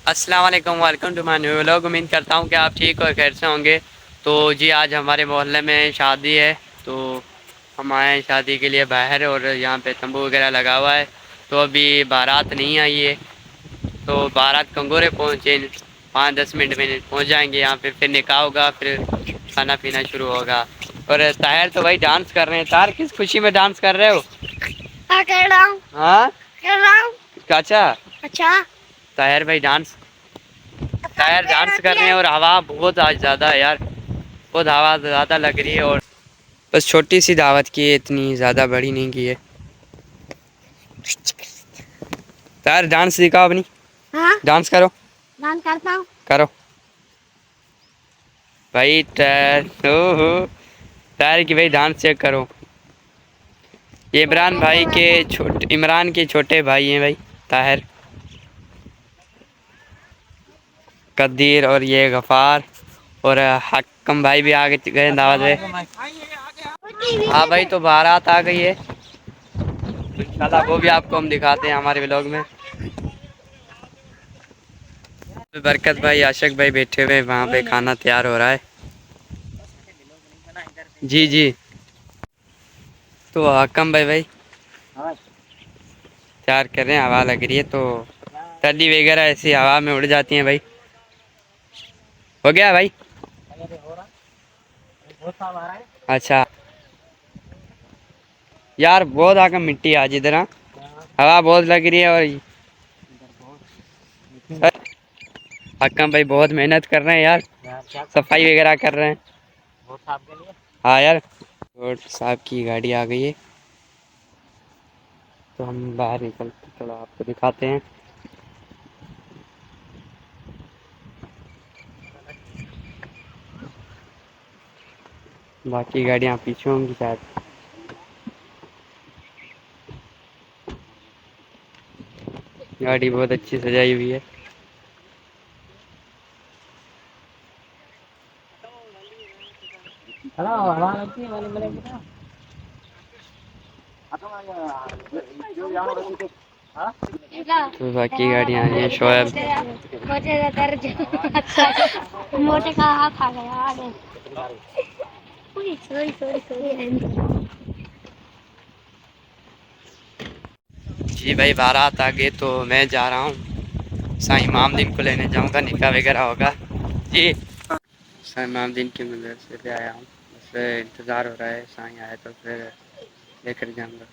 अस्सलाम वालेकुम, welcome to my new vlog. उम्मीद करता हूँ कि आप ठीक और खैर से होंगे। तो जी आज हमारे मोहल्ले में शादी है, तो हम आए हैं शादी के लिए बाहर, और यहाँ पे तंबू वगैरह लगा हुआ है। तो अभी बारात नहीं आई है, तो बारात कंगोरे पहुँचे, 5-10 मिनट में पहुँच जाएंगे यहाँ पे। फिर निकाह होगा, फिर खाना पीना शुरू होगा। और ताहिर तो भाई डांस कर रहे हैं। ताहिर किस खुशी में डांस कर रहे हो? हाँ कर रहा हूँ। हाँ कर रहा हूँ। अच्छा अच्छा ताहिर भाई डांस कर रहे हैं। और हवा बहुत आज ज़्यादा है यार, बहुत हवा ज़्यादा लग रही है। और बस छोटी सी दावत की है, इतनी ज़्यादा बड़ी नहीं की है। ताहिर डांस सिखाओ अपनी। हाँ डांस करो। डांस करता हूँ। करो भाई। ताहिर ओहो, ताहिर की भाई डांस चेक करो। ये इमरान के छोटे भाई हैं भाई, ताहिर, कदीर, और ये गफ़ार, और हकम भाई भी आगे गए दावत में। हाँ भाई, तो बारात आ गई है, तो इंशाल्लाह वो भी आपको हम दिखाते हैं हमारे व्लॉग में। बरकत भाई, आशक भाई बैठे हुए वहाँ पे, खाना तैयार हो रहा है। जी जी। तो हकम भाई तैयार कर रहे हैं, हवा लग रही है तो सर्दी वगैरह ऐसी हवा में उड़ जाती हैं भाई। हो गया भाई? अच्छा यार, बहुत आगे मिट्टी आज इधर। हाँ, हवा बहुत लग रही है। और हकम भाई बहुत मेहनत कर रहे हैं यार, सफाई वगैरह कर रहे हैं। हाँ यार, रोड साहब की गाड़ी आ गई है, तो हम बाहर निकलते थोड़ा आपको दिखाते हैं। बाकी गाड़ियाँ पीछे होंगी शायद। गाड़ी बहुत अच्छी सजाई हुई है। तो बाकी गाड़ियाँ आ रही हैं। शोएब मोटे का हाथ आ गया आगे। Sorry sorry sorry. जी भाई, बारात आ गई, तो मैं जा रहा हूँ साईं इमामदीन को लेने जाऊँगा, निकाह वगैरह होगा। जी, साईं इमामदीन की मदरसे से आया हूँ, बस इंतज़ार हो रहा है, साईं आए तो फिर लेकर जाऊँगा।